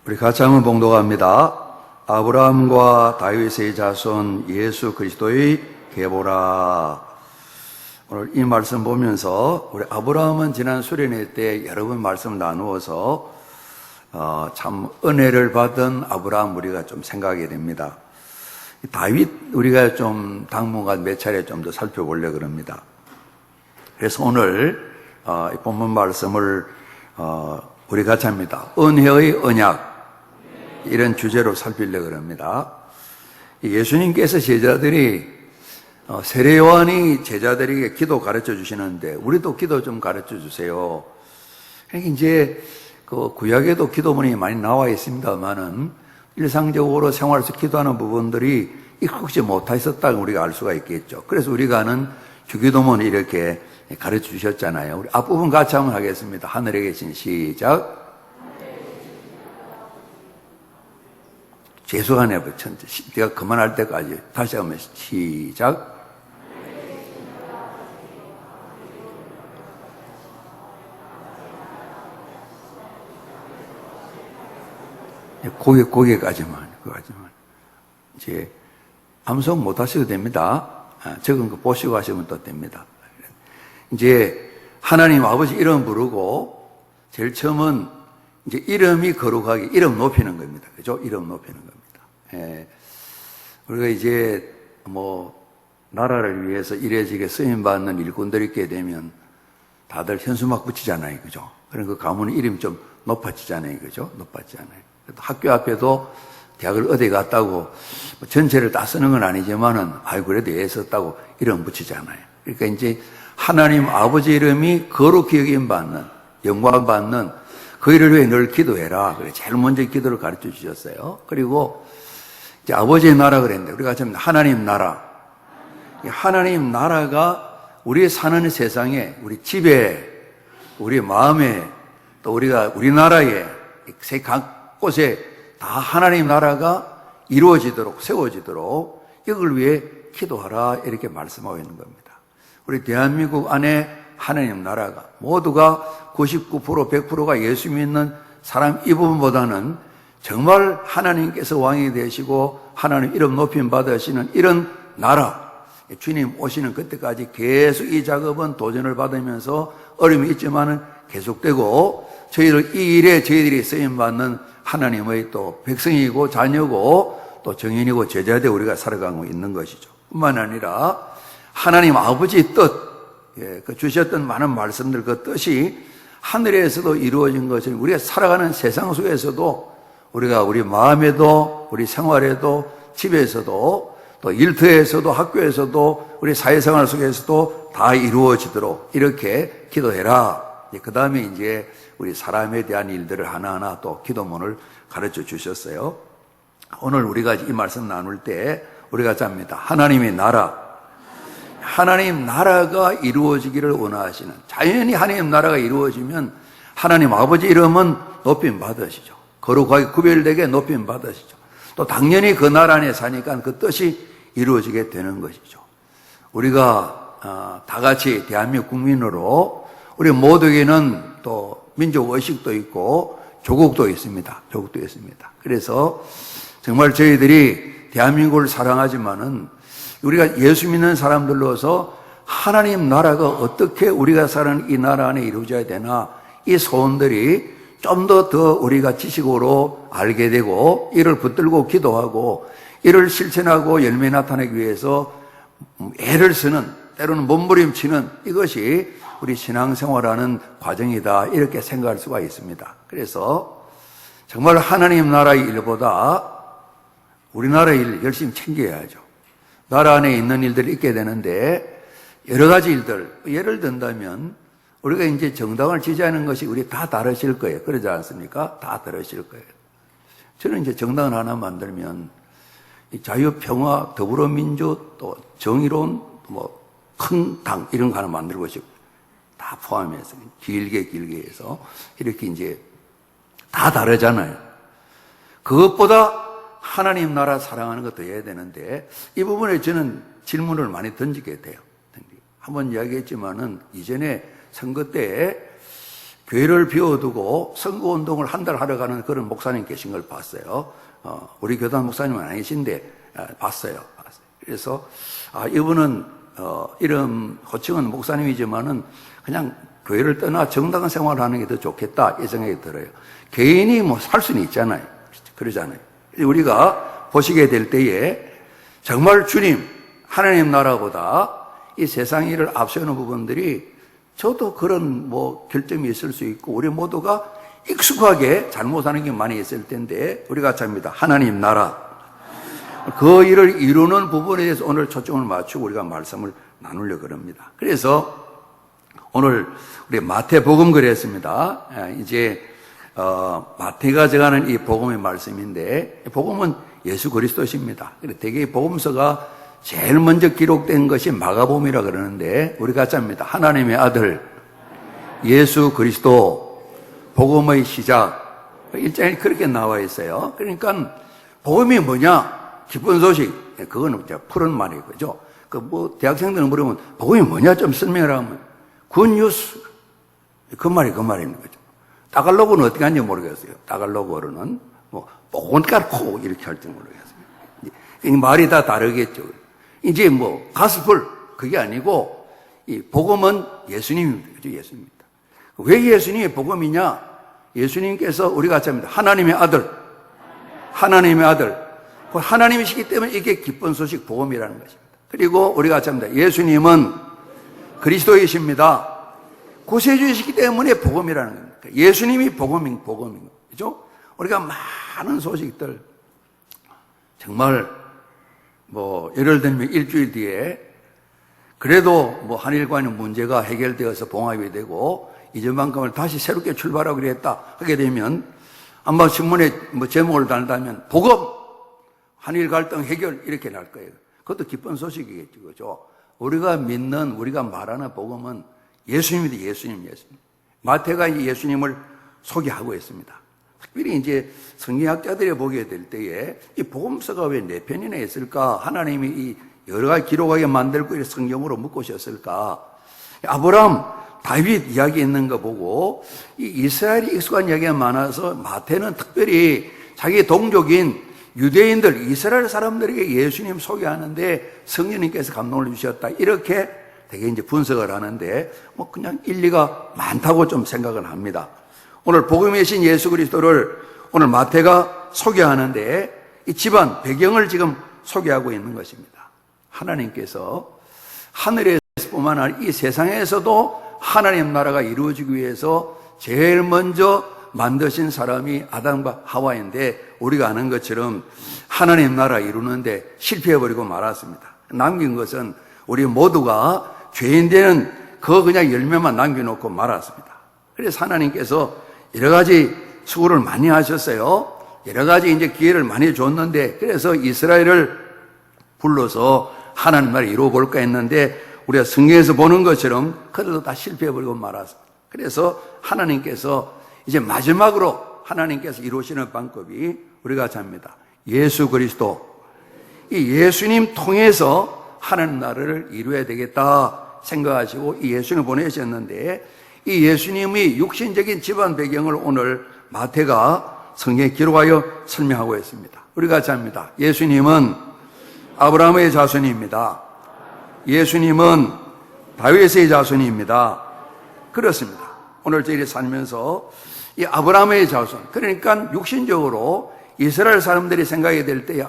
우리 같이 한번 봉독합니다. 아브라함과 다윗의 자손 예수 그리스도의 계보라. 오늘 이 말씀 보면서 우리 아브라함은 지난 수련회 때 여러 번 말씀 나누어서 참 은혜를 받은 아브라함 우리가 좀 생각하게 됩니다. 다윗 우리가 좀 당분간 몇 차례 좀 더 살펴보려고 합니다. 그래서 오늘 이 본문 말씀을 우리 같이 합니다. 은혜의 언약 이런 주제로 살피려고 합니다. 예수님께서 제자들이 세례 요한이 제자들에게 기도 가르쳐 주시는데 우리도 기도 좀 가르쳐 주세요. 그러니까 이제 그 구약에도 기도문이 많이 나와 있습니다만은 일상적으로 생활에서 기도하는 부분들이 익숙지 못했었다고 우리가 알 수가 있겠죠. 그래서 우리가 아는 주기도문을 이렇게 가르쳐 주셨잖아요. 우리 앞부분 같이 한번 하겠습니다. 하늘에 계신 시작. 죄송하네, 천재. 내가 그만할 때까지 다시 한번 시작. 거기까지만. 이제 암송 못 하셔도 됩니다. 적은 거 보시고 하시면 또 됩니다. 이제 하나님 아버지 이름 부르고 제일 처음은 이제 이름이 거룩하게 이름 높이는 겁니다. 그죠? 이름 높이는 겁니다. 예. 우리가 이제 나라를 위해서 이래지게 쓰임받는 일꾼들이 있게 되면 다들 현수막 붙이잖아요. 그죠? 그럼 그 가문 이름이 좀 높아지잖아요. 그죠? 높아지잖아요. 학교 앞에도 대학을 어디 갔다고 전체를 다 쓰는 건 아니지만은 그래도 애썼다고 이름 붙이잖아요. 그러니까 이제 하나님 아버지 이름이 거룩히 여김받는 영광 받는 그 일을 위해 늘 기도해라. 그래 제일 먼저 기도를 가르쳐 주셨어요. 그리고 이제 아버지의 나라 그랬는데 우리가 지금 하나님 나라. 하나님 나라가 우리 사는 세상에 우리 집에 우리 마음에 또 우리가 우리나라에 각 곳에 다 하나님 나라가 이루어지도록 세워지도록 이걸 위해 기도하라 이렇게 말씀하고 있는 겁니다. 우리 대한민국 안에 하나님 나라가 모두가 99% 100%가 예수 믿는 사람 이 부분보다는 정말 하나님께서 왕이 되시고 하나님 이름 높임 받으시는 이런 나라 주님 오시는 그때까지 계속 이 작업은 도전을 받으면서 어려움이 있지만은 계속되고 저희들 이 일에 저희들이 쓰임받는 하나님의 또 백성이고 자녀고 또 정인이고 제자되 우리가 살아가고 있는 것이죠. 뿐만 아니라 하나님 아버지 뜻, 그 주셨던 많은 말씀들 그 뜻이 하늘에서도 이루어진 것을 우리가 살아가는 세상 속에서도 우리가 우리 마음에도 우리 생활에도 집에서도 또 일터에서도 학교에서도 우리 사회생활 속에서도 다 이루어지도록 이렇게 기도해라. 그 다음에 이제 우리 사람에 대한 일들을 하나하나 또 기도문을 가르쳐 주셨어요. 오늘 우리가 이 말씀 나눌 때 우리가 잡니다. 하나님의 나라. 하나님 나라가 이루어지기를 원하시는 자연히 하나님 나라가 이루어지면 하나님 아버지 이름은 높임 받으시죠. 거룩하게 구별되게 높임 받으시죠. 또 당연히 그 나라 안에 사니까 그 뜻이 이루어지게 되는 것이죠. 우리가 다 같이 대한민국 국민으로 우리 모두에게는 또 민족 의식도 있고 조국도 있습니다. 조국도 있습니다. 그래서 정말 저희들이 대한민국을 사랑하지만은 우리가 예수 믿는 사람들로서 하나님 나라가 어떻게 우리가 사는 이 나라 안에 이루어져야 되나 이 소원들이 좀 더 우리가 지식으로 알게 되고 이를 붙들고 기도하고 이를 실천하고 열매 나타내기 위해서 애를 쓰는 때로는 몸부림치는 이것이 우리 신앙생활하는 과정이다 이렇게 생각할 수가 있습니다. 그래서 정말 하나님 나라의 일보다 우리나라의 일 열심히 챙겨야죠. 나라 안에 있는 일들이 있게 되는데 여러 가지 일들 예를 든다면 우리가 이제 정당을 지지하는 것이 우리 다 다르실 거예요. 그러지 않습니까? 다 다르실 거예요. 저는 이제 정당을 하나 만들면 자유평화, 더불어민주, 또 정의로운 큰 당 이런 거 하나 만들고 싶고 다 포함해서 길게 해서 이렇게 이제 다 다르잖아요. 그것보다 하나님 나라 사랑하는 것도 해야 되는데 이 부분에 저는 질문을 많이 던지게 돼요. 한번 이야기했지만은 이전에 선거 때 교회를 비워두고 선거운동을 한 달 하러 가는 그런 목사님 계신 걸 봤어요. 우리 교단 목사님은 아니신데 봤어요. 그래서 이분은 이름 호칭은 목사님이지만은 그냥 교회를 떠나 정당한 생활을 하는 게 더 좋겠다 이 생각이 들어요. 개인이 뭐 살 수는 있잖아요. 그러잖아요. 우리가 보시게 될 때에 정말 주님 하나님 나라보다 이 세상 일을 앞세우는 부분들이 저도 그런 뭐 결점이 있을 수 있고 우리 모두가 익숙하게 잘못하는 게 많이 있을 텐데 우리가 잡니다. 하나님 나라 그 일을 이루는 부분에 대해서 오늘 초점을 맞추고 우리가 말씀을 나누려고 합니다. 그래서 오늘 우리 마태복음 그랬습니다. 이제 마태가 정하는 이 복음의 말씀인데 복음은 예수 그리스도십니다. 그래서 대개 복음서가 제일 먼저 기록된 것이 마가복음이라 그러는데 우리가 짭니다. 하나님의 아들 예수 그리스도 복음의 시작 1장에 그렇게 나와 있어요. 그러니까 복음이 뭐냐? 기쁜 소식. 그거는 이제 푸른 말이고 그죠? 그 뭐 대학생들은 물으면 복음이 뭐냐 좀 설명을 하면 굿뉴스 그 말이 그 말인 거죠. 따갈로그는 어떻게 하는지 모르겠어요. 따갈로그로는 뭐 뽀온까코 이렇게 할지 모르겠어요. 이 말이 다 다르겠죠. 이제 뭐 가스풀 그게 아니고 이 복음은 예수님입니다. 그죠? 예수님입니다. 왜 예수님이 복음이냐? 예수님께서 우리가 합니다. 하나님의 아들. 하나님의 아들. 하나님이시기 때문에 이게 기쁜 소식 복음이라는 것입니다. 그리고 우리가 합니다. 예수님은 그리스도이십니다. 구세주이시기 때문에 복음이라는 겁니다. 예수님이 복음인 거죠. 우리가 많은 소식들 정말 뭐 예를 들면 일주일 뒤에 그래도 뭐 한일 간의 문제가 해결되어서 봉합이 되고 이전만큼을 다시 새롭게 출발하고 그랬다 하게 되면 아마 신문에 뭐 제목을 달다면 복음 한일 갈등 해결 이렇게 날 거예요. 그것도 기쁜 소식이겠죠. 그죠? 우리가 믿는 우리가 말하는 복음은 예수님입니다. 예수님. 마태가 예수님을 소개하고 있습니다. 특별히 이제 성경학자들이 보게 될 때에 이 복음서가 왜 4편이나 있을까? 하나님이 이 여러 가지 기록하게 만들고 이 성경으로 묶으셨을까? 아브라함, 다윗 이야기 있는 거 보고 이 이스라엘이 익숙한 이야기가 많아서 마태는 특별히 자기 동족인 유대인들, 이스라엘 사람들에게 예수님 소개하는데 성령님께서 감동을 주셨다. 이렇게 되게 이제 분석을 하는데 뭐 그냥 일리가 많다고 좀 생각을 합니다. 오늘 복음의 신 예수 그리스도를 오늘 마태가 소개하는데 이 집안 배경을 지금 소개하고 있는 것입니다. 하나님께서 하늘에서뿐만 아니라 이 세상에서도 하나님 나라가 이루어지기 위해서 제일 먼저 만드신 사람이 아담과 하와인데 우리가 아는 것처럼 하나님 나라 이루는데 실패해버리고 말았습니다. 남긴 것은 우리 모두가 죄인 되는 그 그냥 열매만 남겨놓고 말았습니다. 그래서 하나님께서 여러 가지 수고를 많이 하셨어요. 여러 가지 이제 기회를 많이 줬는데 그래서 이스라엘을 불러서 하나님 나라를 이루어볼까 했는데 우리가 성경에서 보는 것처럼 그들도 다 실패해버리고 말았습니다. 그래서 하나님께서 이제 마지막으로 하나님께서 이루시는 방법이 우리가 잡니다. 예수 그리스도. 이 예수님 통해서 하나님 나라를 이루어야 되겠다 생각하시고 이 예수님을 보내셨는데 이 예수님의 육신적인 집안 배경을 오늘 마태가 성경에 기록하여 설명하고 있습니다. 우리가 잡니다. 예수님은 아브라함의 자손입니다. 예수님은 다윗의 자손입니다. 그렇습니다. 오늘 저희들이 살면서 이 아브라함의 자손, 그러니까 육신적으로 이스라엘 사람들이 생각이 될 때에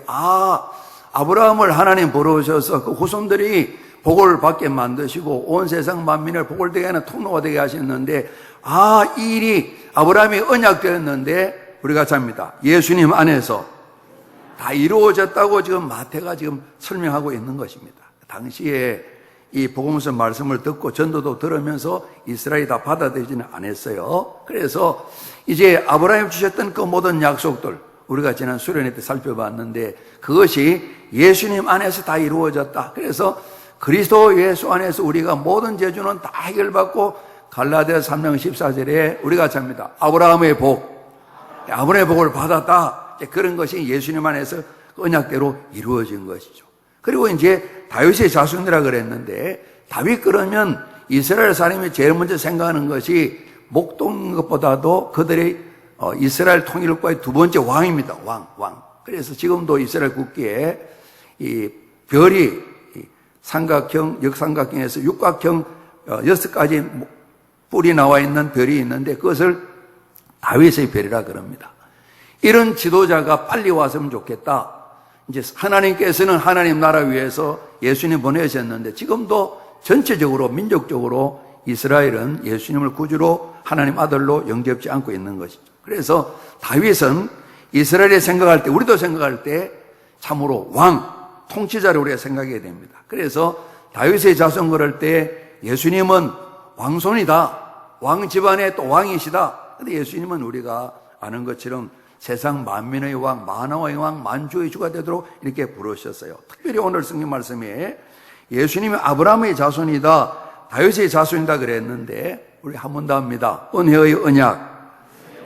아브라함을 하나님 부르셔서 그 후손들이 복을 받게 만드시고 온 세상 만민을 복을 되게 하는 통로가 되게 하셨는데 이 일이 아브라함이 언약되었는데 우리가 잡니다. 예수님 안에서 다 이루어졌다고 지금 마태가 지금 설명하고 있는 것입니다. 당시에 이 복음서 말씀을 듣고 전도도 들으면서 이스라엘이 다 받아들이지는 않았어요. 그래서 이제 아브라함이 주셨던 그 모든 약속들 우리가 지난 수련회 때 살펴봤는데 그것이 예수님 안에서 다 이루어졌다. 그래서 그리스도 예수 안에서 우리가 모든 죄주는 다 해결받고 갈라디아서 3장 14절에 우리가 잡니다. 아브라함의 복을 받았다. 그런 것이 예수님 안에서 언약대로 이루어진 것이죠. 그리고 이제 다윗의 자손이라 그랬는데 다윗 그러면 이스라엘 사람이 제일 먼저 생각하는 것이 목동 것보다도 그들의 이스라엘 통일국가의 두 번째 왕입니다. 왕. 그래서 지금도 이스라엘 국기에 이 별이 삼각형, 역삼각형에서 육각형 6가지 뿔이 나와 있는 별이 있는데 그것을 다윗의 별이라 그럽니다. 이런 지도자가 빨리 왔으면 좋겠다. 이제 하나님께서는 하나님 나라 위해서 예수님 보내셨는데 지금도 전체적으로 민족적으로 이스라엘은 예수님을 구주로 하나님 아들로 영접지 않고 있는 것이죠. 그래서 다윗은 이스라엘에 생각할 때, 우리도 생각할 때 참으로 왕, 통치자를 우리가 생각해야 됩니다. 그래서 다윗의 자손 그럴 때 예수님은 왕손이다. 왕 집안의 또 왕이시다. 근데 예수님은 우리가 아는 것처럼 세상 만민의 왕, 만왕의 왕, 만주의 주가 되도록 이렇게 부르셨어요. 특별히 오늘 성경 말씀에 예수님이 아브라함의 자손이다, 다윗의 자손이다 그랬는데 우리 한 번 더 합니다. 은혜의 언약.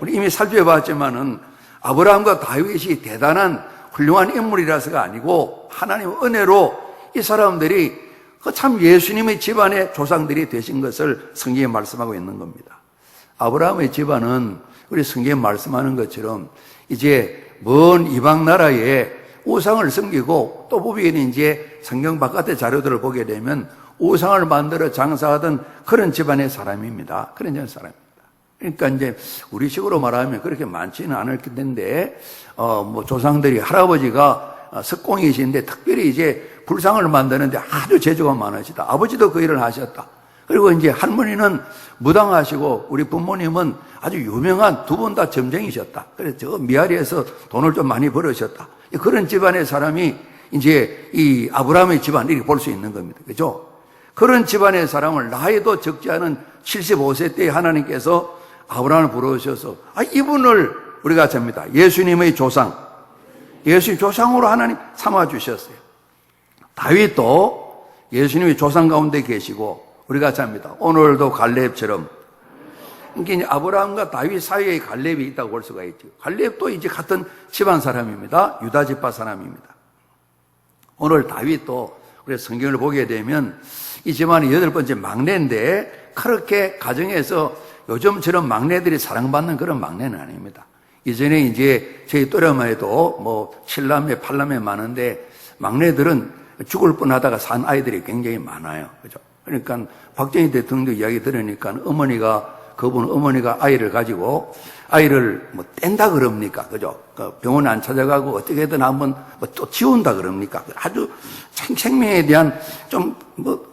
우리 이미 살펴봤지만은 아브라함과 다윗이 대단한 훌륭한 인물이라서가 아니고 하나님의 은혜로 이 사람들이 참 예수님의 집안의 조상들이 되신 것을 성경에 말씀하고 있는 겁니다. 아브라함의 집안은 우리 성경에 말씀하는 것처럼 이제 먼 이방 나라에 우상을 섬기고 또 보면 이제 성경 바깥의 자료들을 보게 되면 우상을 만들어 장사하던 그런 집안의 사람입니다. 그런 집안의 사람입니다. 그러니까 이제 우리식으로 말하면 그렇게 많지는 않을 텐데, 조상들이 할아버지가 석공이신데 특별히 이제 불상을 만드는데 아주 재주가 많으시다. 아버지도 그 일을 하셨다. 그리고 이제 할머니는 무당하시고 우리 부모님은 아주 유명한 두 분 다 점쟁이셨다. 그래서 저 미아리에서 돈을 좀 많이 벌으셨다. 그런 집안의 사람이 이제 이 아브라함의 집안 이렇게 볼 수 있는 겁니다. 그죠? 그런 집안의 사람을 나이도 적지 않은 75세 때 하나님께서 아브라함을 부르셔서 이분을 우리가 접니다. 예수님의 조상, 예수님 조상으로 하나님 삼아 주셨어요. 다윗도 예수님의 조상 가운데 계시고 우리가 잡니다. 오늘도 갈렙처럼. 그러니까 아브라함과 다윗 사이에 갈렙이 있다고 볼 수가 있죠. 갈렙도 이제 같은 집안 사람입니다. 유다 지파 사람입니다. 오늘 다윗도 우리 성경을 보게 되면 이 집안이 8번째 막내인데 그렇게 가정에서 요즘처럼 막내들이 사랑받는 그런 막내는 아닙니다. 이전에 이제 저희 또래만 해도 7남매, 8남매 많은데 막내들은 죽을 뻔하다가 산 아이들이 굉장히 많아요. 그죠? 그러니까 박정희 대통령도 이야기 들으니까 그분 어머니가 아이를 가지고 아이를 뗀다 그럽니까? 그죠? 병원에 안 찾아가고 어떻게든 한번 또 지운다 그럽니까? 아주 생명에 대한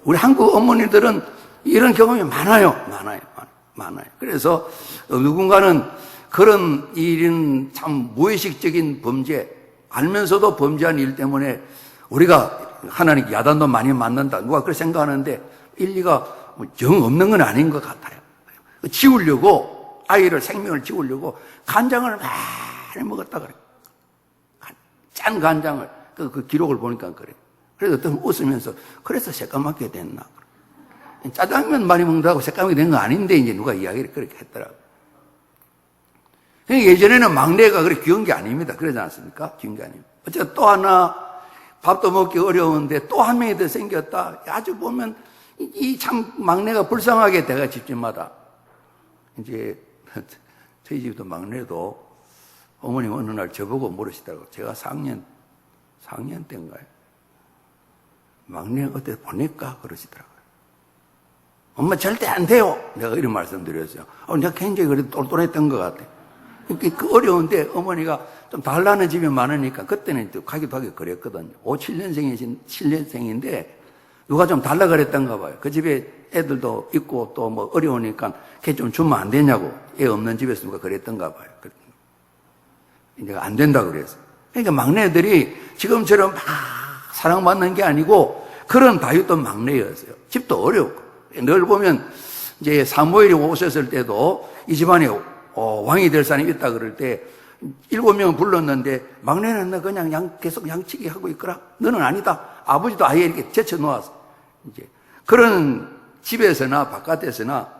우리 한국 어머니들은 이런 경험이 많아요. 그래서 누군가는 그런 일은 참 무의식적인 범죄, 알면서도 범죄한 일 때문에 우리가 하나님 야단도 많이 맞는다. 누가 그렇게 생각하는데 일리가 정 없는 건 아닌 것 같아요. 지우려고, 아이를 생명을 지우려고 간장을 많이 먹었다 그래요. 짠 간장을. 그 기록을 보니까 그래. 그래서 어떤 웃으면서 그래서 새까맣게 됐나. 짜장면 많이 먹는다고 새까맣게 된 거 아닌데 이제 누가 이야기를 그렇게 했더라고요. 예전에는 막내가 그렇게 귀여운 게 아닙니다. 그러지 않습니까? 귀여운 게 아닙니다. 어쨌든 또 하나 밥도 먹기 어려운데 또 한 명이 더 생겼다. 아주 보면 이 참 막내가 불쌍하게 돼가 집집마다. 이제 저희 집도 막내도 어머님 어느 날 저보고 물으시더라고요. 제가 4학년 때인가요? 막내 어디 보낼까? 그러시더라고요. 엄마 절대 안 돼요. 내가 이런 말씀드렸어요. 내가 굉장히 그래도 똘똘했던 것 같아. 그 어려운데 어머니가 좀 달라는 집이 많으니까 그때는 또 가기도 하기 그랬거든요. 7년생인데 누가 좀 달라 그랬던가 봐요. 그 집에 애들도 있고 또 어려우니까 걔 좀 주면 안 되냐고. 애 없는 집에서 누가 그랬던가 봐요. 내가 안 된다 그랬어요. 그러니까 막내들이 지금처럼 막 사랑받는 게 아니고 그런 다윗도 막내였어요. 집도 어렵고. 늘 보면 이제 사무엘이 오셨을 때도 이 집안에 왕이 될 사람이 있다 그럴 때 7명을 불렀는데 막내는 너 그냥 계속 양치기 하고 있거라. 너는 아니다. 아버지도 아예 이렇게 제쳐놓았어. 이제 그런 집에서나 바깥에서나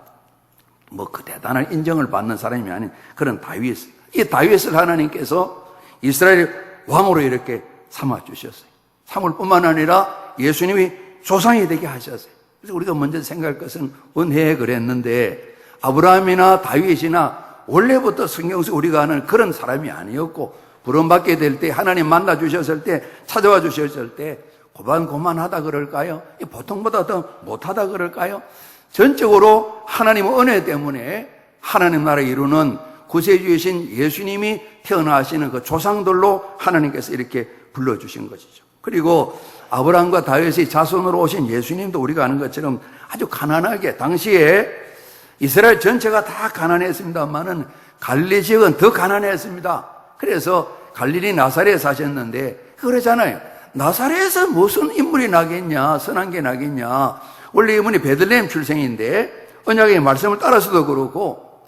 그 대단한 인정을 받는 사람이 아닌 그런 다윗. 이 다윗을 하나님께서 이스라엘 왕으로 이렇게 삼아주셨어요. 삼을 뿐만 아니라 예수님이 조상이 되게 하셨어요. 그래서 우리가 먼저 생각할 것은 은혜에 그랬는데 아브라함이나 다윗이나 원래부터 성경 속 우리가 아는 그런 사람이 아니었고, 부름받게 될 때, 하나님 만나 주셨을 때, 찾아와 주셨을 때 고만고만하다 그럴까요? 보통보다 더 못하다 그럴까요? 전적으로 하나님 은혜 때문에 하나님 나라 이루는 구세주이신 예수님이 태어나시는 그 조상들로 하나님께서 이렇게 불러주신 것이죠. 그리고 아브라함과 다윗의 자손으로 오신 예수님도 우리가 아는 것처럼 아주 가난하게, 당시에 이스라엘 전체가 다 가난했습니다만은 갈릴리 지역은 더 가난했습니다. 그래서 갈릴리 나사렛에 사셨는데, 그러잖아요. 나사렛에서 무슨 인물이 나겠냐, 선한 게 나겠냐. 원래 이분이 베들레헴 출생인데 언약의 말씀을 따라서도 그렇고,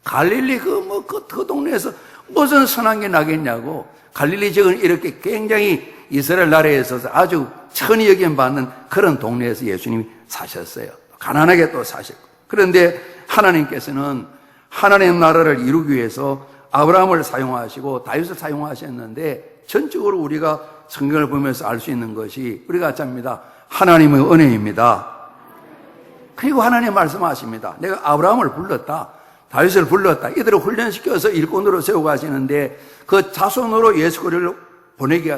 갈릴리 그 동네에서 무슨 선한 게 나겠냐고. 갈릴리 지역은 이렇게 굉장히 이스라엘 나라에 있어서 아주 천히 여김받는 그런 동네에서 예수님이 사셨어요. 가난하게 또 사셨고. 그런데 하나님께서는 하나님 나라를 이루기 위해서 아브라함을 사용하시고 다윗을 사용하셨는데, 전적으로 우리가 성경을 보면서 알 수 있는 것이 우리가 잡니다. 하나님의 은혜입니다. 그리고 하나님 말씀하십니다. 내가 아브라함을 불렀다, 다윗을 불렀다, 이들을 훈련시켜서 일꾼으로 세우고 가시는데, 그 자손으로 예수 그리스도를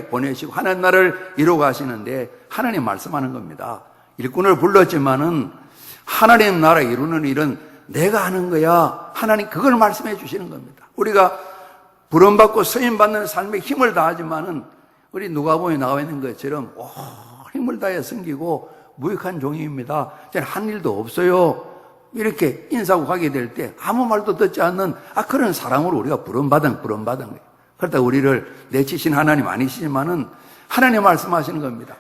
보내시고 하나님 나라를 이루고 가시는데, 하나님 말씀하는 겁니다. 일꾼을 불렀지만은 하나님 나라 이루는 일은 내가 하는 거야. 하나님 그걸 말씀해 주시는 겁니다. 우리가 부름받고 쓰임받는 삶에 힘을 다하지만은, 우리 누가복음에 나와 있는 것처럼 힘을 다해 섬기고 무익한 종입니다. 저는 한 일도 없어요. 이렇게 인사하고 가게 될 때 아무 말도 듣지 않는 그런 사람으로 우리가 부름받은 거예요. 그러다 우리를 내치신 하나님 아니시지만은 하나님 말씀하시는 겁니다.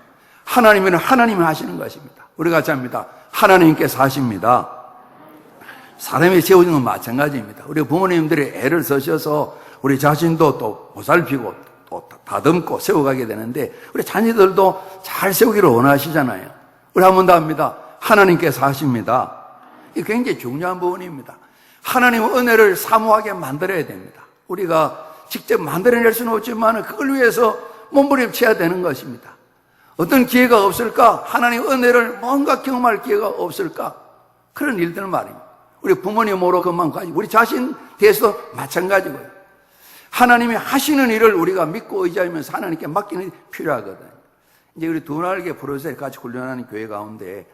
하나님은 하나님이 하시는 것입니다. 우리가 잡니다. 하나님께서 하십니다. 사람이 세우는 건 마찬가지입니다. 우리 부모님들이 애를 쓰셔서 우리 자신도 또 보살피고 또 다듬고 세워가게 되는데, 우리 자녀들도 잘 세우기를 원하시잖아요. 우리 한 번 더 합니다. 하나님께서 하십니다. 이 굉장히 중요한 부분입니다. 하나님의 은혜를 사모하게 만들어야 됩니다. 우리가 직접 만들어낼 수는 없지만 그걸 위해서 몸부림쳐야 되는 것입니다. 어떤 기회가 없을까? 하나님의 은혜를 뭔가 경험할 기회가 없을까? 그런 일들 말입니다. 우리 부모님으로 그만 가지고 우리 자신 대해서도 마찬가지고요. 하나님이 하시는 일을 우리가 믿고 의지하면서 하나님께 맡기는 일이 필요하거든요. 이제 우리 두날개 프로세스 같이 훈련하는 교회 가운데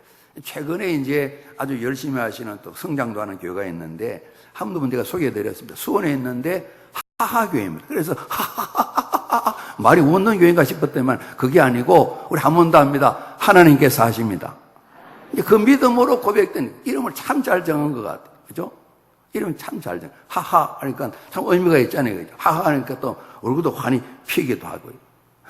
최근에 이제 아주 열심히 하시는 또 성장도 하는 교회가 있는데, 한 분 제가 소개해드렸습니다. 수원에 있는데 하하교회입니다. 그래서 하하하하하 말이 웃는 교회인가 싶었더니만 그게 아니고, 우리 한 번 더 합니다. 하나님께서 하십니다. 그 믿음으로 고백된 이름을 참 잘 정한 것 같아요. 그죠? 이름 참 잘 정한. 하하 하니까 참 의미가 있잖아요. 그죠? 하하 하니까 또 얼굴도 환히 피기도 하고요.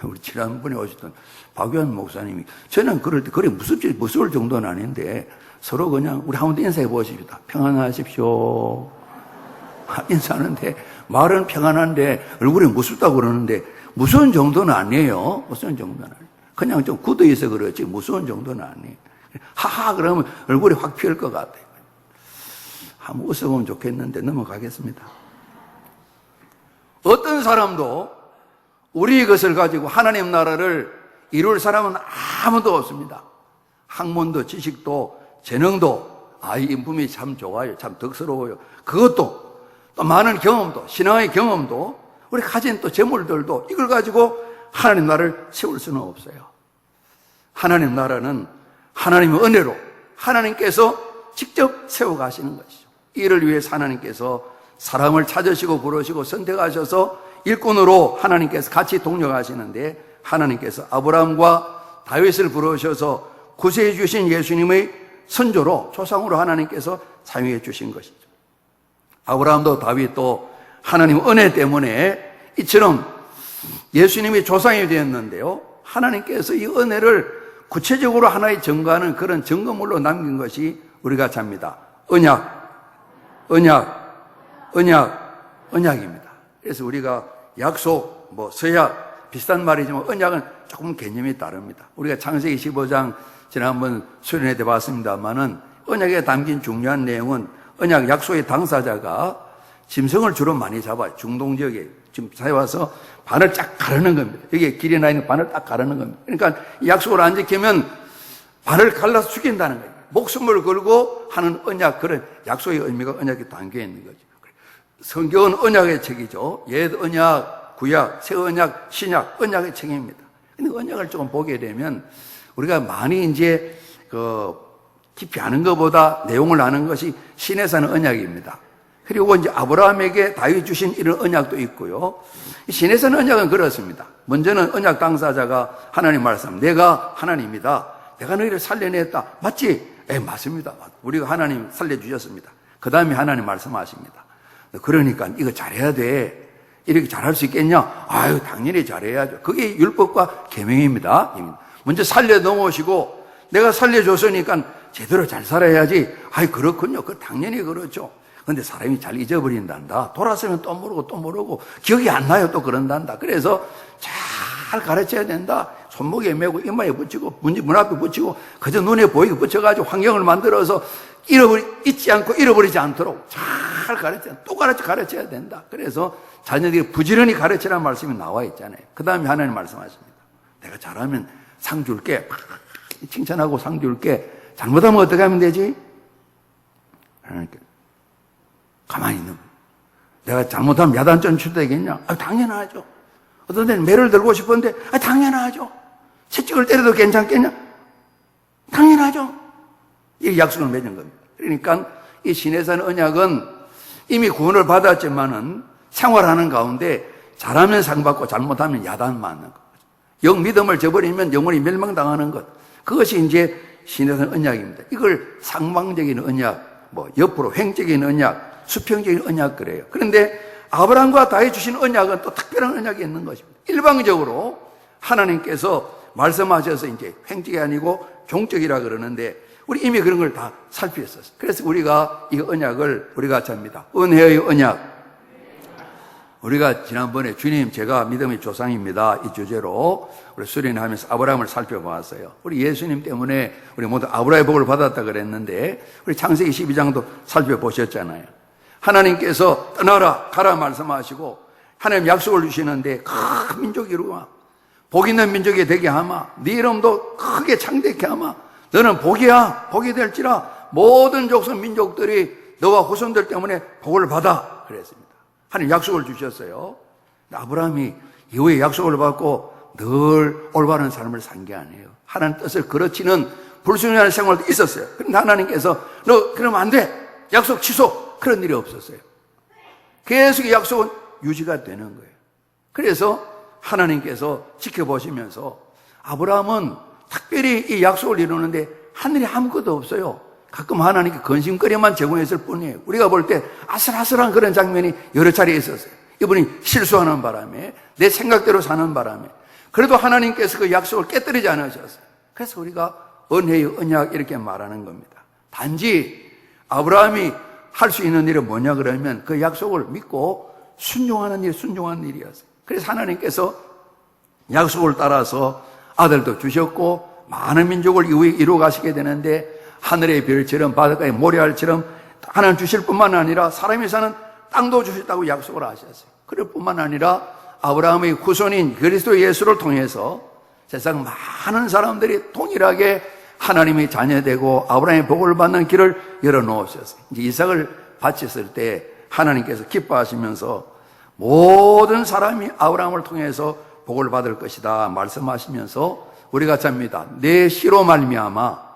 우리 지난번에 오셨던 박유한 목사님이, 저는 그럴 때 그래 무서울 정도는 아닌데 서로 그냥 우리 한번 인사해 보십시다. 평안하십시오. 인사하는데 말은 평안한데 얼굴이 무섭다고 그러는데 무서운 정도는 아니에요. 무서운 정도는 아니에요. 그냥 좀 굳어있어 그렇지 무서운 정도는 아니에요. 하하 그러면 얼굴이 확 피할 것 같아요. 한번 웃어보면 좋겠는데 넘어가겠습니다. 어떤 사람도 우리 것을 가지고 하나님 나라를 이룰 사람은 아무도 없습니다. 학문도 지식도 재능도 이 인품이 참 좋아요. 참 덕스러워요. 그것도 또 많은 경험도, 신앙의 경험도, 우리 가진 또 재물들도 이걸 가지고 하나님 나라를 세울 수는 없어요. 하나님 나라는 하나님의 은혜로 하나님께서 직접 세워가시는 것이죠. 이를 위해서 하나님께서 사람을 찾으시고 부르시고 선택하셔서 일꾼으로 하나님께서 같이 동력하시는데, 하나님께서 아브라함과 다윗을 부르셔서 구세해 주신 예수님의 선조로 조상으로 하나님께서 사용해 주신 것이죠. 아브라함도 다윗도 하나님 은혜 때문에 이처럼 예수님이 조상이 되었는데요, 하나님께서 이 은혜를 구체적으로 하나의 증거하는 그런 증거물로 남긴 것이 우리가 잡니다. 언약입니다. 그래서 우리가 약속, 서약 비슷한 말이지만 언약은 조금 개념이 다릅니다. 우리가 창세기 15장 지난번 수련회 때 봤습니다만은 언약에 담긴 중요한 내용은 언약 약속의 당사자가 짐승을 주로 많이 잡아요. 중동 지역에 지금 잡아서 반을 쫙 가르는 겁니다. 여기에 길이 나 있는 반을 딱 가르는 겁니다. 그러니까 약속을 안 지키면 반을 갈라서 죽인다는 거예요. 목숨을 걸고 하는 언약, 그런 약속의 의미가 언약에 담겨 있는 거죠. 성경은 언약의 책이죠. 옛 언약, 구약, 새 언약, 신약, 언약의 책입니다. 근데 언약을 조금 보게 되면 우리가 많이 이제 깊이 아는 것보다 내용을 아는 것이 신에서 하는 언약입니다. 그리고 이제 아브라함에게 다윗 주신 이런 언약도 있고요. 신에서 하는 언약은 그렇습니다. 먼저는 언약 당사자가 하나님 말씀, 내가 하나님이다. 내가 너희를 살려냈다. 맞지? 맞습니다. 우리가 하나님 살려주셨습니다. 그 다음에 하나님 말씀하십니다. 그러니까 이거 잘해야 돼. 이렇게 잘할 수 있겠냐? 아유, 당연히 잘해야죠. 그게 율법과 계명입니다. 먼저 살려 놓으시고 내가 살려줬으니까 제대로 잘 살아야지. 아이, 그렇군요. 그 당연히 그렇죠. 근데 사람이 잘 잊어버린단다. 돌아서면 또 모르고 또 모르고 기억이 안 나요. 또 그런단다. 그래서 잘 가르쳐야 된다. 손목에 메고 이마에 붙이고 문 앞에 붙이고 그저 눈에 보이게 붙여가지고 환경을 만들어서 잊지 않고 잃어버리지 않도록 잘 또 가르쳐야 된다. 그래서 자녀들이 부지런히 가르치라는 말씀이 나와 있잖아요. 그 다음에 하나님 말씀하십니다. 내가 잘하면 상 줄게. 칭찬하고 상 줄게. 잘못하면 어떻게 하면 되지? 그러니까 가만히 있는 거예요. 내가 잘못하면 야단전 추되겠냐? 당연하죠. 어떤 데는 매를 들고 싶은데 당연하죠. 채찍을 때려도 괜찮겠냐? 당연하죠. 이 약속을 맺은 겁니다. 그러니까 이 신에 사는 언약은 이미 구원을 받았지만은 생활하는 가운데 잘하면 상 받고 잘못하면 야단 맞는 것. 영 믿음을 저버리면 영원히 멸망당하는 것. 그것이 이제 신에 사는 언약입니다. 이걸 상방적인 언약, 옆으로 횡적인 언약, 수평적인 언약 그래요. 그런데 아브라함과 다윗 주신 언약은 또 특별한 언약이 있는 것입니다. 일방적으로 하나님께서 말씀하셔서 이제 횡적이 아니고 종적이라 그러는데 우리 이미 그런 걸 다 살폈었어요. 그래서 우리가 이 언약을 우리가 잡니다. 은혜의 언약. 우리가 지난번에 주님 제가 믿음의 조상입니다. 이 주제로 우리 수련하면서 아브라함을 살펴보았어요. 우리 예수님 때문에 우리 모두 아브라함의 복을 받았다 그랬는데 우리 창세기 12장도 살펴보셨잖아요. 하나님께서 떠나라 가라 말씀하시고 하나님 약속을 주시는데 큰 민족이 이루마 복 있는 민족이 되게 하마 네 이름도 크게 창대케 하마 너는 복이야 복이 될지라 모든 족속 민족들이 너와 후손들 때문에 복을 받아 그랬습니다. 하나님 약속을 주셨어요. 아브라함이 이후에 약속을 받고 늘 올바른 삶을 산 게 아니에요. 하나님 뜻을 그르치는 불순종하는 생활도 있었어요. 그런데 하나님께서 너 그러면 안 돼 약속 취소 그런 일이 없었어요. 계속 이 약속은 유지가 되는 거예요. 그래서 하나님께서 지켜보시면서 아브라함은 특별히 이 약속을 이루는데 하늘에 아무것도 없어요. 가끔 하나님께 건심거리만 제공했을 뿐이에요. 우리가 볼 때 아슬아슬한 그런 장면이 여러 차례 있었어요. 이분이 실수하는 바람에 내 생각대로 사는 바람에 그래도 하나님께서 그 약속을 깨뜨리지 않으셨어요. 그래서 우리가 은혜의 언약 이렇게 말하는 겁니다. 단지 아브라함이 할 수 있는 일은 뭐냐 그러면 그 약속을 믿고 순종하는 일이었어요. 그래서 하나님께서 약속을 따라서 아들도 주셨고 많은 민족을 이후에 이루어 가시게 되는데 하늘의 별처럼 바닷가의 모래알처럼 하나님 주실 뿐만 아니라 사람이 사는 땅도 주셨다고 약속을 하셨어요. 그럴 뿐만 아니라 아브라함의 후손인 그리스도 예수를 통해서 세상 많은 사람들이 동일하게 하나님의 자녀되고 아브라함의 복을 받는 길을 열어놓으셨어요. 이제 이삭을 바쳤을 때 하나님께서 기뻐하시면서 모든 사람이 아브라함을 통해서 복을 받을 것이다 말씀하시면서 우리가 잡니다. 내 씨로 말미암아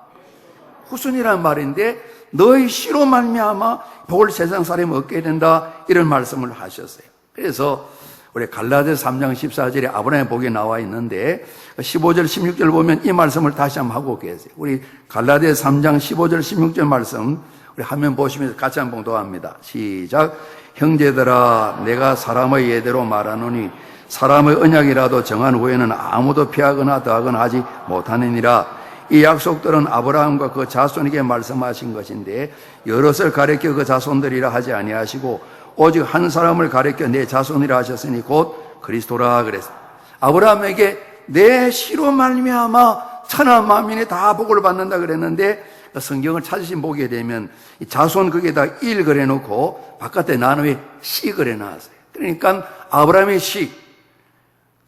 후손이란 말인데 너의 씨로 말미암아 복을 세상 사람이 얻게 된다 이런 말씀을 하셨어요. 그래서 우리 갈라디아서 3장 14절에 아브라함의 복이 나와 있는데 15절 16절 보면 이 말씀을 다시 한번 하고 계세요. 우리 갈라디아서 3장 15절 16절 말씀 우리 화면 보시면서 같이 한번 봉독합니다. 시작. 형제들아 내가 사람의 예대로 말하노니 사람의 언약이라도 정한 후에는 아무도 피하거나 더하거나 하지 못하느니라. 이 약속들은 아브라함과 그 자손에게 말씀하신 것인데 여럿을 가리켜 그 자손들이라 하지 아니하시고 오직 한 사람을 가리켜 내 자손이라 하셨으니 곧 그리스도라 그랬습니다. 아브라함에게 내 씨로 말미암아 천하 만민이 다 복을 받는다 그랬는데 성경을 찾으신 보게 되면 이 자손 거기에다 1 그래놓고 바깥에 나누에 씨 그래놨어요. 그러니까 아브라함의 씨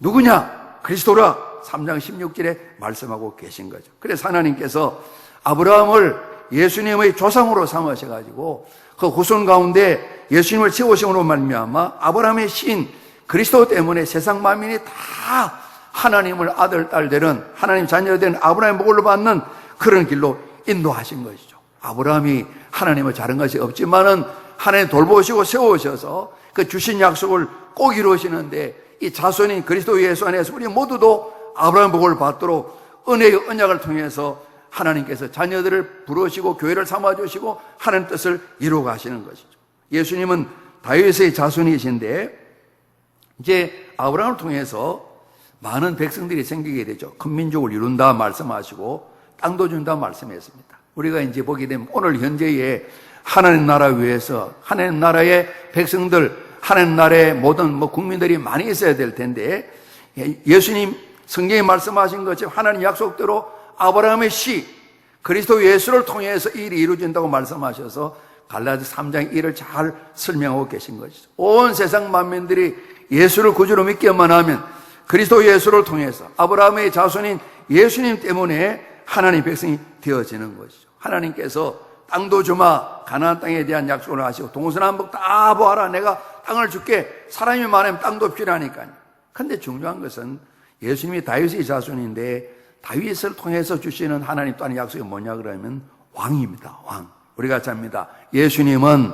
누구냐? 그리스도라 3장 16절에 말씀하고 계신 거죠. 그래서 하나님께서 아브라함을 예수님의 조상으로 삼으셔가지고 그 후손 가운데 예수님을 세우심으로 말미암아 아브라함의 신 그리스도 때문에 세상 만민이 다 하나님을 아들, 딸 되는 하나님 자녀 되는 아브라함의 복을 받는 그런 길로 인도하신 것이죠. 아브라함이 하나님을 자른 것이 없지만은 하나님 돌보시고 세우셔서 그 주신 약속을 꼭 이루시는데 이 자손인 그리스도 예수 안에서 우리 모두도 아브라함 복을 받도록 은혜의 언약을 통해서 하나님께서 자녀들을 부르시고 교회를 삼아주시고 하나님 뜻을 이루어 가시는 것이죠. 예수님은 다윗의 자손이신데 이제 아브라함을 통해서 많은 백성들이 생기게 되죠. 큰 민족을 이룬다 말씀하시고 땅도 준다 말씀했습니다. 우리가 이제 보게 되면 오늘 현재의 하나님 나라 위에서 하나님 나라의 백성들, 하나님 나라의 모든 국민들이 많이 있어야 될 텐데 예수님 성경에 말씀하신 것처럼 하나님 약속대로 아브라함의 씨 그리스도 예수를 통해서 이 일이 이루어진다고 말씀하셔서 갈라디아 3장 1을 잘 설명하고 계신 것이죠. 온 세상 만민들이 예수를 구주로 믿기만 하면 그리스도 예수를 통해서 아브라함의 자손인 예수님 때문에 하나님 백성이 되어지는 것이죠. 하나님께서 땅도 주마 가나안 땅에 대한 약속을 하시고 동서남북 다 보아라 내가 땅을 줄게 사람이 많으면 땅도 필요하니까요. 그런데 중요한 것은 예수님이 다윗의 자손인데 다윗을 통해서 주시는 하나님 또 하나의 약속이 뭐냐 그러면 왕입니다. 왕. 우리가 잡니다. 예수님은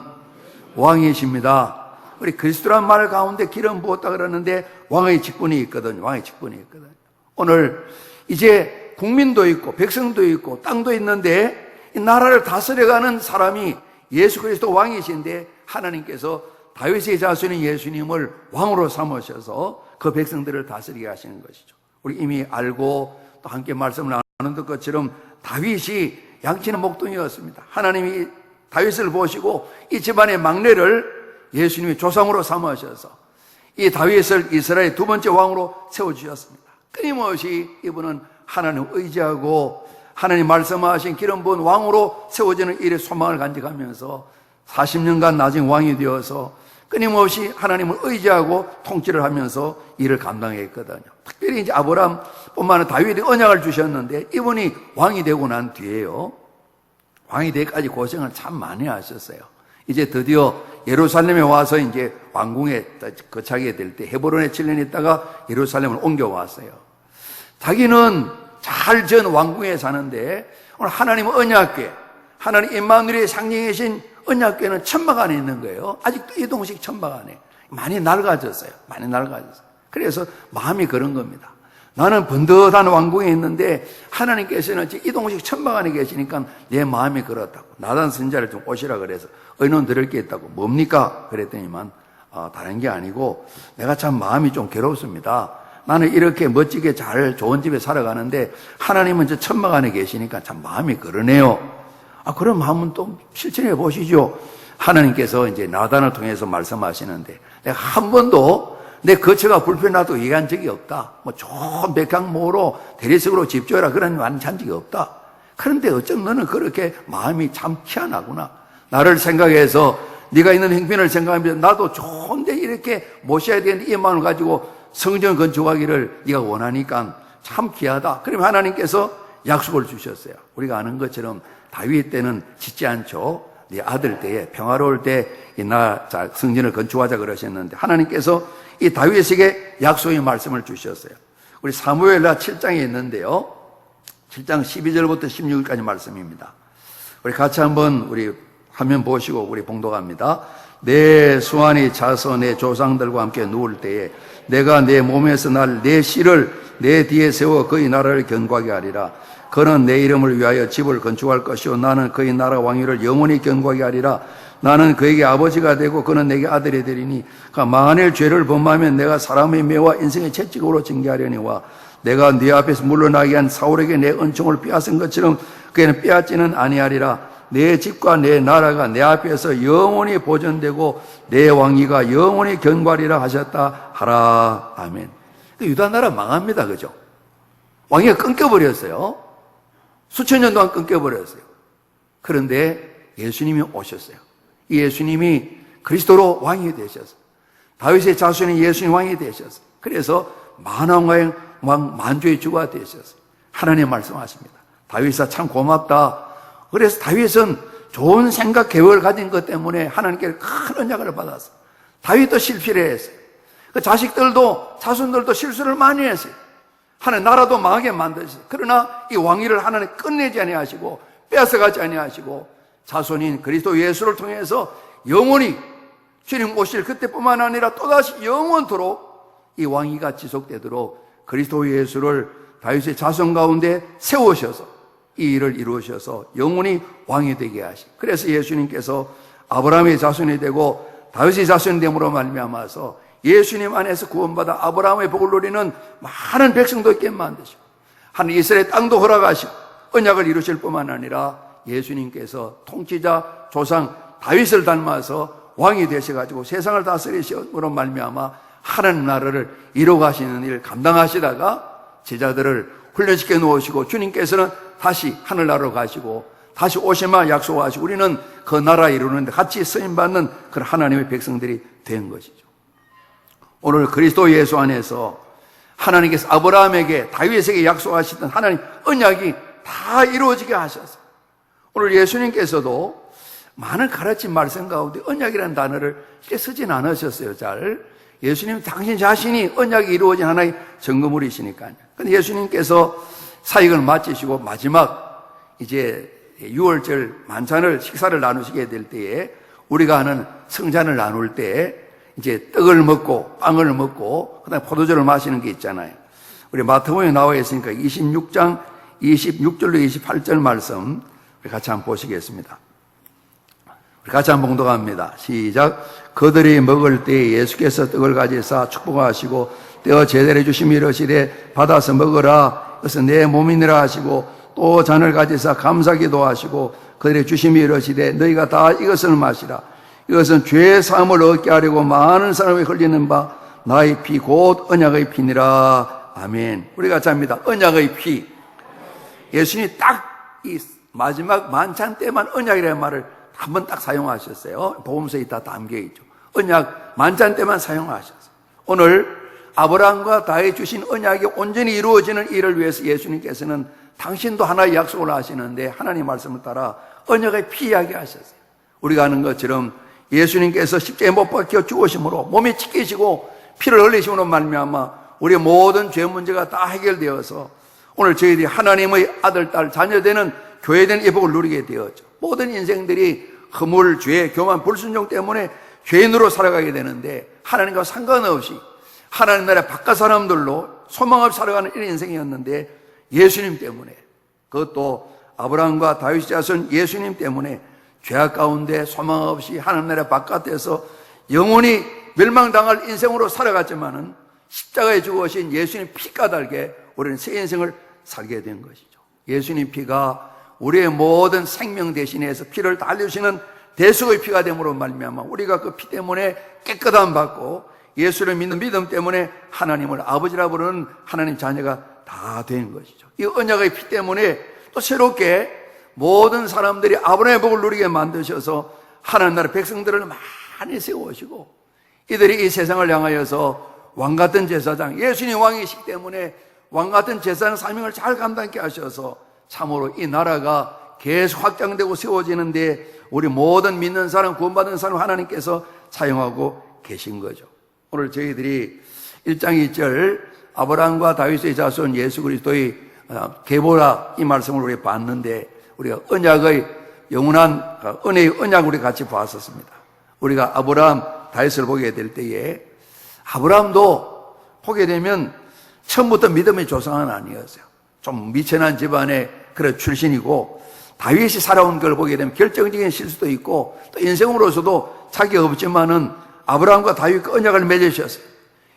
왕이십니다. 우리 그리스도란 말 가운데 기름 부었다 그러는데 왕의 직분이 있거든요. 왕의 직분이 있거든요. 오늘 이제 국민도 있고 백성도 있고 땅도 있는데 이 나라를 다스려가는 사람이 예수 그리스도 왕이신데 하나님께서 다윗의 자손인 예수님을 왕으로 삼으셔서 그 백성들을 다스리게 하시는 것이죠. 우리 이미 알고 또 함께 말씀을 나누는 것처럼 다윗이 양치는 목동이었습니다. 하나님이 다윗을 보시고 이 집안의 막내를 예수님이 조상으로 삼으셔서 이 다윗을 이스라엘의 두 번째 왕으로 세워주셨습니다. 끊임없이 이분은 하나님을 의지하고 하나님 말씀하신 기름 부은 왕으로 세워지는 일에 소망을 간직하면서 40년간 나중에 왕이 되어서 끊임없이 하나님을 의지하고 통치를 하면서 일을 감당했거든요. 특별히 이제 아브라함뿐만 아니라 다윗이 언약을 주셨는데 이분이 왕이 되고 난 뒤에요. 왕이 되기까지 고생을 참 많이 하셨어요. 이제 드디어 예루살렘에 와서 이제 왕궁에 거차게 될 때 헤브론에 7년 있다가 예루살렘을 옮겨왔어요. 자기는 잘 지은 왕궁에 사는데 오늘 하나님은 언약궤, 하나님 임마누엘의 상징이신 언약궤는 천막 안에 있는 거예요. 아직도 이동식 천막 안에 많이 낡아졌어요. 많이 낡아졌어요. 그래서 마음이 그런 겁니다. 나는 번듯한 왕궁에 있는데 하나님께서는 이동식 천막 안에 계시니까 내 마음이 그렇다고. 나단 선지자를 좀 오시라 그래서 의논 드릴 게 있다고. 뭡니까? 그랬더니만 다른 게 아니고 내가 참 마음이 좀 괴롭습니다. 나는 이렇게 멋지게 잘 좋은 집에 살아가는데 하나님은 저 천막 안에 계시니까 참 마음이 그러네요. 그런 마음은 또 실천해 보시죠. 하나님께서 이제 나단을 통해서 말씀하시는데 내가 한 번도 내 거처가 불편하다고 얘기한 적이 없다. 좋은 백향모로 대리석으로 집 지어라 그런 말 한 적이 없다. 그런데 어쩜 너는 그렇게 마음이 참 희한하구나. 나를 생각해서 네가 있는 형편을 생각하면서 나도 좋은데 이렇게 모셔야 되는데 이 마음을 가지고 성전 건축하기를 네가 원하니까 참 귀하다. 그러면 하나님께서 약속을 주셨어요. 우리가 아는 것처럼 다윗 때는 짓지 않죠. 네 아들 때에 평화로울 때 나 성전을 건축하자 그러셨는데 하나님께서 이 다윗에게 약속의 말씀을 주셨어요. 우리 사무엘하 7장에 있는데요. 7장 12절부터 16절까지 말씀입니다. 우리 같이 한번 우리 화면 보시고 우리 봉독합니다. 내 수완이 차서 내 조상들과 함께 누울 때에 내가 내 몸에서 날 내 씨를 내 뒤에 세워 그의 나라를 견고하게 하리라. 그는 내 이름을 위하여 집을 건축할 것이요 나는 그의 나라 왕위를 영원히 견고하게 하리라. 나는 그에게 아버지가 되고 그는 내게 아들이 되리니 만일 죄를 범하면 내가 사람의 매와 인생의 채찍으로 징계하려니와 내가 네 앞에서 물러나게 한 사울에게 내 은총을 빼앗은 것처럼 그에는 빼앗지는 아니하리라. 내 집과 내 나라가 내 앞에서 영원히 보존되고 내 왕위가 영원히 견고하리라 하셨다 하라. 아멘. 유다 나라 망합니다. 그죠? 왕위가 끊겨버렸어요. 수천 년 동안 끊겨버렸어요. 그런데 예수님이 오셨어요. 이 예수님이 그리스도로 왕이 되셨어요. 다윗의 자손인 예수님 왕이 되셨어요. 그래서 만왕의 왕 만주의 주가 되셨어요. 하나님 말씀하십니다. 다윗아 참 고맙다. 그래서 다윗은 좋은 생각 계획을 가진 것 때문에 하나님께 큰 언약을 받았어요. 다윗도 실패를 했어요. 그 자식들도 자손들도 실수를 많이 했어요. 하나님 나라도 망하게 만드셨어요. 그러나 이 왕위를 하나님 끝내지 아니하시고 빼앗아가지 아니하시고 자손인 그리스도 예수를 통해서 영원히 주님 오실 그때뿐만 아니라 또다시 영원토록 이 왕위가 지속되도록 그리스도 예수를 다윗의 자손 가운데 세우셔서 이 일을 이루셔서 영원히 왕이 되게 하시. 그래서 예수님께서 아브라함의 자손이 되고 다윗의 자손이 됨으로 말미암아서 예수님 안에서 구원받아 아브라함의 복을 누리는 많은 백성도 있게 만드시고 하나님 이스라엘 땅도 허락하시고 언약을 이루실 뿐만 아니라 예수님께서 통치자 조상 다윗을 닮아서 왕이 되셔가지고 세상을 다스리심으로 말미암아 하나님 나라를 이루어가시는 일을 감당하시다가 제자들을 훈련시켜 놓으시고 주님께서는 다시 하늘나라로 가시고 다시 오시마 약속하시고 우리는 그 나라 이루는데 같이 쓰임받는 그런 하나님의 백성들이 된 것이죠. 오늘 그리스도 예수 안에서 하나님께서 아브라함에게 다윗에게 약속하시던 하나님 언약이 다 이루어지게 하셨어요. 오늘 예수님께서도 많은 가르침 말씀 가운데 언약이라는 단어를 쓰진 않으셨어요. 잘 예수님 당신 자신이 언약이 이루어진 하나의 증거물이시니까요. 근데 예수님께서 사역을 마치시고 마지막 이제 6월절 만찬을 식사를 나누시게 될 때에 우리가 하는 성찬을 나눌 때 이제 떡을 먹고 빵을 먹고 그다음에 포도주를 마시는 게 있잖아요. 우리 마태복음에 나와 있으니까 26장 26절로 28절 말씀 우리 같이 한번 보시겠습니다. 우리 같이 한번 봉독합니다. 시작. 그들이 먹을 때 예수께서 떡을 가지사 축복하시고 떼어 제대로 주시며 이르시되 받아서 먹으라. 그래서 내 몸이니라 하시고 또 잔을 가지사 감사기도 하시고 그들이 주시며 이르시되 너희가 다 이것을 마시라. 이것은 죄 사함을 얻게 하려고 많은 사람이 흘리는 바 나의 피 곧 언약의 피니라. 아멘. 우리 같이 합니다. 언약의 피. 예수님이 딱 이 마지막 만찬 때만 언약이라는 말을 한번 딱 사용하셨어요. 복음서에 다 담겨있죠. 언약 만찬 때만 사용하셨어요. 오늘 아브라함과 다윗 주신 언약이 온전히 이루어지는 일을 위해서 예수님께서는 당신도 하나의 약속을 하시는데 하나님 말씀을 따라 언약의 피 이야기하셨어요. 우리가 아는 것처럼 예수님께서 십자가에 못 박혀 죽으심으로 몸이 찢기시고 피를 흘리심으로 말미암아 우리의 모든 죄 문제가 다 해결되어서 오늘 저희들이 하나님의 아들, 딸, 자녀되는 교회된 이 복을 누리게 되었죠. 모든 인생들이 허물, 죄, 교만, 불순종 때문에 죄인으로 살아가게 되는데 하나님과 상관없이 하나님 나라 바깥 사람들로 소망 없이 살아가는 이런 인생이었는데 예수님 때문에 그것도 아브라함과 다윗 자손 예수님 때문에 죄악 가운데 소망 없이 하나님 나라 바깥에서 영원히 멸망당할 인생으로 살아갔지만은 십자가에 죽으신 예수님 피 까닭에 우리는 새 인생을 살게 된 것이죠. 예수님 피가 우리의 모든 생명 대신해서 피를 달려주시는 대속의 피가 됨으로 말미암아 우리가 그 피 때문에 깨끗함 받고 예수를 믿는 믿음 때문에 하나님을 아버지라 부르는 하나님 자녀가 다 된 것이죠. 이 언약의 피 때문에 또 새롭게 모든 사람들이 아브라함의 복을 누리게 만드셔서 하나님 나라 백성들을 많이 세우시고 이들이 이 세상을 향하여서 왕같은 제사장, 예수님 왕이시기 때문에 왕같은 제사장 사명을 잘 감당케 하셔서 참으로 이 나라가 계속 확장되고 세워지는데 우리 모든 믿는 사람, 구원받은 사람 하나님께서 사용하고 계신 거죠. 오늘 저희들이 1장 2절 아브라함과 다윗의 자손 예수 그리스도의 계보라 이 말씀을 우리 봤는데 우리가 언약의 영원한 은혜의 언약을 우리 같이 봤었습니다. 우리가 아브라함, 다윗을 보게 될 때에 아브라함도 보게 되면 처음부터 믿음의 조상은 아니었어요. 좀 미천한 집안의 그런 출신이고 다윗이 살아온 걸 보게 되면 결정적인 실수도 있고 또 인생으로서도 자기가 없지만은 아브라함과 다윗과 언약을 맺으셨어요.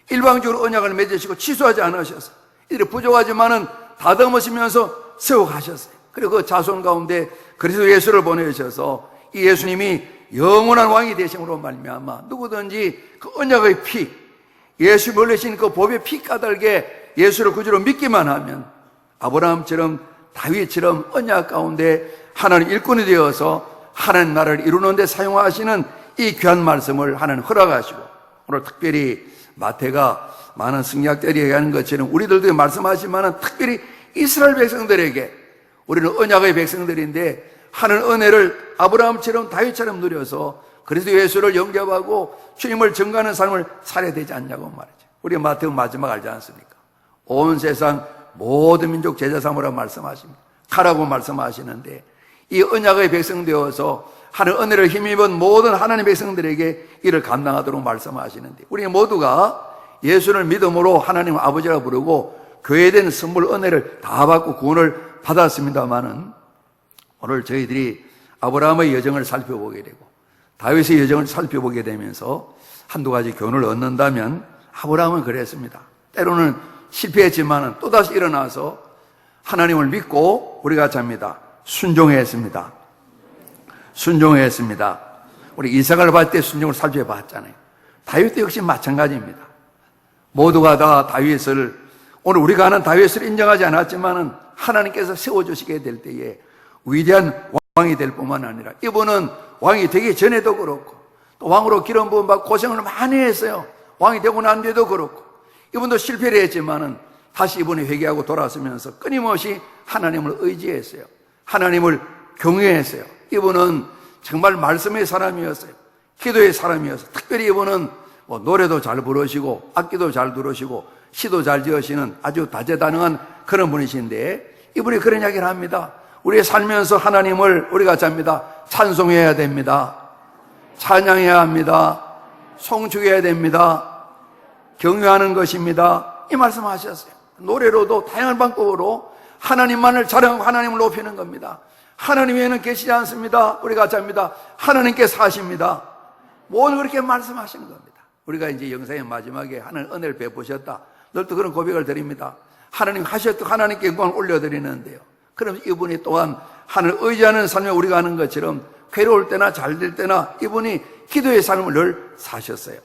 일방적으로 언약을 맺으시고 취소하지 않으셨어요. 이들이 부족하지만은 다듬으시면서 세워가셨어요. 그리고 그 자손 가운데 그리스도 예수를 보내셔서 이 예수님이 영원한 왕이 되심으로 말미암아 누구든지 그 언약의 피, 예수 물리신 그 법의 피 까닭에 예수를 구주로 믿기만 하면 아브라함처럼 다윗처럼 언약 가운데 하나님 일꾼이 되어서 하나님 나라를 이루는 데 사용하시는 이 귀한 말씀을 하나님 허락하시고 오늘 특별히 마태가 많은 승리학들이 얘기하는 것처럼 우리들도 말씀하지만 특별히 이스라엘 백성들에게 우리는 언약의 백성들인데 하는 은혜를 아브라함처럼 다윗처럼 누려서 그리스도 예수를 영접하고 주님을 증거하는 삶을 살아야 되지 않냐고 말이죠. 우리 마태복 마지막 알지 않습니까? 온 세상 모든 민족 제자 삼으라고 말씀하십니다. 가라고 말씀하시는데 이 언약의 백성 되어서 하는 은혜를 힘입은 모든 하나님의 백성들에게 이를 감당하도록 말씀하시는데 우리 모두가 예수를 믿음으로 하나님 아버지라 부르고 교회된 선물 은혜를 다 받고 구원을 받았습니다마는 오늘 저희들이 아브라함의 여정을 살펴보게 되고 다윗의 여정을 살펴보게 되면서 한두 가지 교훈을 얻는다면 아브라함은 그랬습니다. 때로는 실패했지만 또다시 일어나서 하나님을 믿고 우리가 잡니다. 순종했습니다. 순종했습니다. 우리 이삭을 봤을 때 순종을 살펴봤잖아요. 다윗도 역시 마찬가지입니다. 모두가 다 다윗을 오늘 우리가 아는 다윗을 인정하지 않았지만 하나님께서 세워주시게 될 때에 위대한 왕이 될 뿐만 아니라 이분은 왕이 되기 전에도 그렇고 또 왕으로 기름 부음 받고 고생을 많이 했어요. 왕이 되고 난 뒤에도 그렇고 이분도 실패를 했지만은 다시 이분이 회개하고 돌아서면서 끊임없이 하나님을 의지했어요. 하나님을 경외했어요. 이분은 정말 말씀의 사람이었어요. 기도의 사람이었어요. 특별히 이분은 노래도 잘 부르시고 악기도 잘 들으시고 시도 잘 지으시는 아주 다재다능한 그런 분이신데 이분이 그런 이야기를 합니다. 우리의 살면서 하나님을 우리가 잡니다. 찬송해야 됩니다. 찬양해야 합니다. 송축해야 됩니다. 경외하는 것입니다. 이 말씀하셨어요. 노래로도 다양한 방법으로 하나님만을 자랑하고 하나님을 높이는 겁니다. 하나님 외에는 계시지 않습니다. 우리가 잡니다. 하나님께 사십니다. 모두 그렇게 말씀하시는 겁니다. 우리가 이제 영상의 마지막에 하나님 은혜를 베푸셨다. 늘도 그런 고백을 드립니다. 하나님 하셨던 하나님께 영광을 올려드리는데요. 그럼 이분이 또한 하나님을 의지하는 삶에 우리가 하는 것처럼 괴로울 때나 잘 될 때나 이분이 기도의 삶을 늘 사셨어요.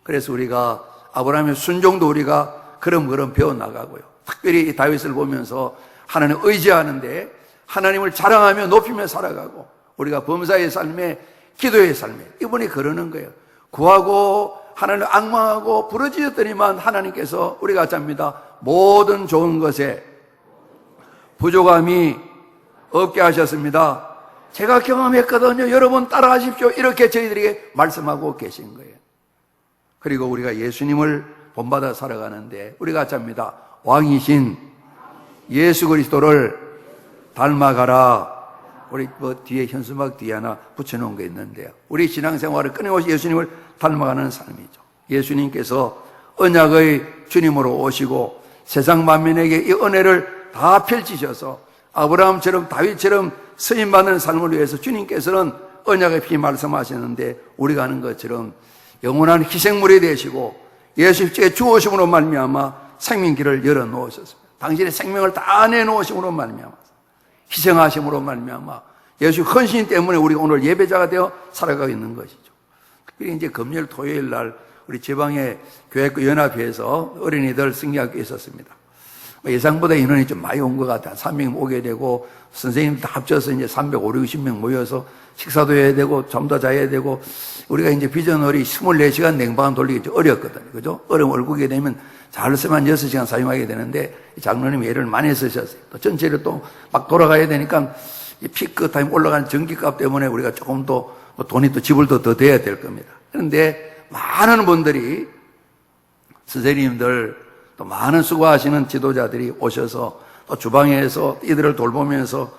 그래서 우리가 아브라함의 순종도 우리가 그런 배워나가고요. 특별히 이 다윗을 보면서 하나님을 의지하는데 하나님을 자랑하며 높이며 살아가고 우리가 범사의 삶에 기도의 삶에 이분이 그러는 거예요. 구하고 하나님을 앙망하고 부르짖었더니만 하나님께서 우리가 잡니다. 모든 좋은 것에 부족함이 없게 하셨습니다. 제가 경험했거든요. 여러분 따라하십시오. 이렇게 저희들에게 말씀하고 계신 거예요. 그리고 우리가 예수님을 본받아 살아가는데 우리가 잡니다. 왕이신 예수 그리스도를 닮아가라. 우리 뒤에 현수막 뒤에 하나 붙여놓은 게 있는데요. 우리 신앙생활을 끊임없이 예수님을 닮아가는 삶이죠. 예수님께서 언약의 주님으로 오시고 세상 만민에게 이 은혜를 다 펼치셔서 아브라함처럼 다윗처럼 쓰임받는 삶을 위해서 주님께서는 언약의 피 말씀하셨는데 우리가 하는 것처럼 영원한 희생물이 되시고 예수 십자가에 죽으심으로 말미암아 생명길을 열어놓으셨습니다. 당신의 생명을 다 내놓으심으로 말미암아 희생하심으로 말미암아 예수 헌신 때문에 우리가 오늘 예배자가 되어 살아가고 있는 것이죠. 특별히 이제 금요일 토요일 날 우리 지방의 교회과 연합회에서 어린이들 승리학교 있었습니다. 예상보다 인원이 좀 많이 온 것 같아요. 300명 오게 되고 선생님들 다 합쳐서 이제 350명 모여서 식사도 해야 되고 잠도 자야 되고 우리가 이제 비전홀이 24시간 냉방 돌리기 좀 어렵거든요. 그죠? 얼굴게 되면 잘 쓰면 6시간 사용하게 되는데 장로님이 애를 많이 쓰셨어요. 또 전체를 또 막 돌아가야 되니까 피크 타임 올라간 전기값 때문에 우리가 조금 더 돈이 또 지불도 더 돼야 될 겁니다. 그런데 많은 분들이 선생님들 또 많은 수고하시는 지도자들이 오셔서 또 주방에서 이들을 돌보면서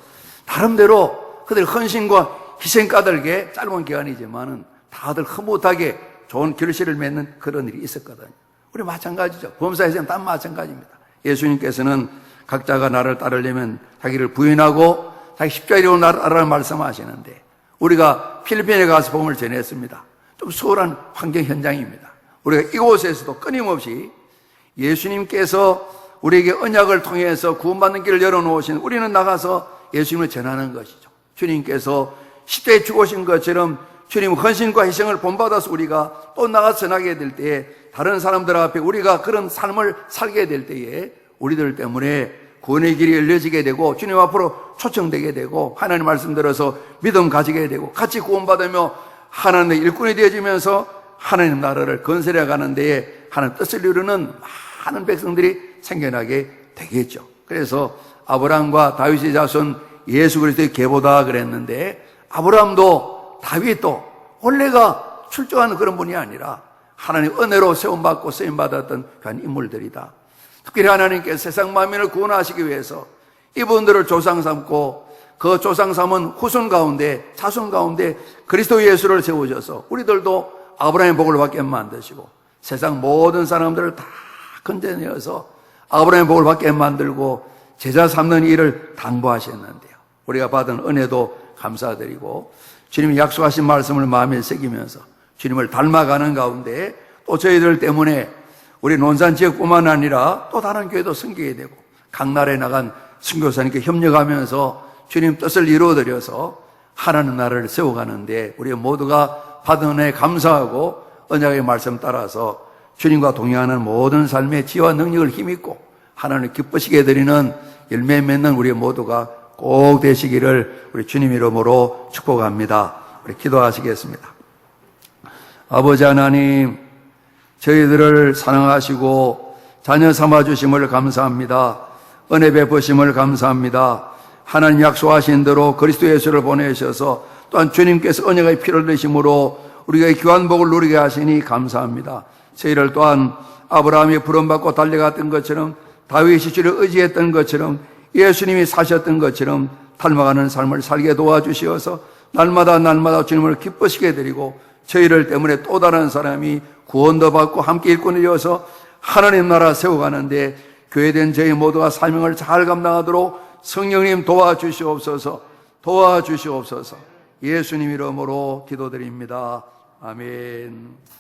나름대로 그들의 헌신과 희생 까닭에 짧은 기간이지만은 다들 흐뭇하게 좋은 결실을 맺는 그런 일이 있었거든요. 우리 마찬가지죠. 범사에서는 다 마찬가지입니다. 예수님께서는 각자가 나를 따르려면 자기를 부인하고 자기 십자가로 나를 따르라는 말씀하시는데 우리가 필리핀에 가서 복음을 전했습니다. 좀 수월한 환경 현장입니다. 우리가 이곳에서도 끊임없이 예수님께서 우리에게 언약을 통해서 구원받는 길을 열어놓으신 우리는 나가서 예수님을 전하는 것이죠. 주님께서 십자가에 죽으신 것처럼 주님 헌신과 희생을 본받아서 우리가 또 나가서 전하게 될 때에 다른 사람들 앞에 우리가 그런 삶을 살게 될 때에 우리들 때문에 구원의 길이 열려지게 되고 주님 앞으로 초청되게 되고 하나님 말씀 들어서 믿음 가지게 되고 같이 구원받으며 하나님의 일꾼이 되어지면서 하나님 나라를 건설해 가는 데에 하나님 뜻을 이루는 많은 백성들이 생겨나게 되겠죠. 그래서 아브라함과 다윗의 자손 예수 그리스도의 계보다 그랬는데, 아브라함도 다윗도 원래가 출중하는 그런 분이 아니라 하나님 은혜로 세움받고 쓰임받았던 그런 인물들이다. 특별히 하나님께서 세상 만민을 구원하시기 위해서 이분들을 조상 삼고, 그 조상 삼은 후손 가운데, 자손 가운데 그리스도 예수를 세우셔서 우리들도 아브라함의 복을 받게 만드시고, 세상 모든 사람들을 다 건져내어서 아브라함의 복을 받게 만들고 제자 삼는 일을 당부하셨는데요. 우리가 받은 은혜도 감사드리고, 주님이 약속하신 말씀을 마음에 새기면서 주님을 닮아가는 가운데, 또 저희들 때문에 우리 논산 지역뿐만 아니라 또 다른 교회도 섬기게 되고, 각 나라에 나간 선교사님께 협력하면서 주님 뜻을 이루어드려서 하나님 나라를 세워가는데 우리 모두가 받은 은혜에 감사하고 언약의 말씀 따라서 주님과 동행하는 모든 삶의 지혜와 능력을 힘입고 하나님을 기쁘시게 해드리는 열매 맺는 우리 모두가 꼭 되시기를 우리 주님 이름으로 축복합니다. 우리 기도하시겠습니다. 아버지 하나님, 저희들을 사랑하시고 자녀 삼아주심을 감사합니다. 은혜 베푸심을 감사합니다. 하나님 약속하신 대로 그리스도 예수를 보내셔서 또한 주님께서 언약의 피를 내심으로 우리가 귀한 복을 누리게 하시니 감사합니다. 저희를 또한 아브라함이 부름받고 달려갔던 것처럼, 다윗이 주를 의지했던 것처럼, 예수님이 사셨던 것처럼 닮아가는 삶을 살게 도와주시어서 날마다 주님을 기쁘시게 해드리고, 저희를 때문에 또 다른 사람이 구원도 받고 함께 일꾼이 되어서 하나님 나라 세워가는데 교회된 저희 모두가 사명을 잘 감당하도록 성령님 도와주시옵소서. 예수님 이름으로 기도드립니다. 아멘.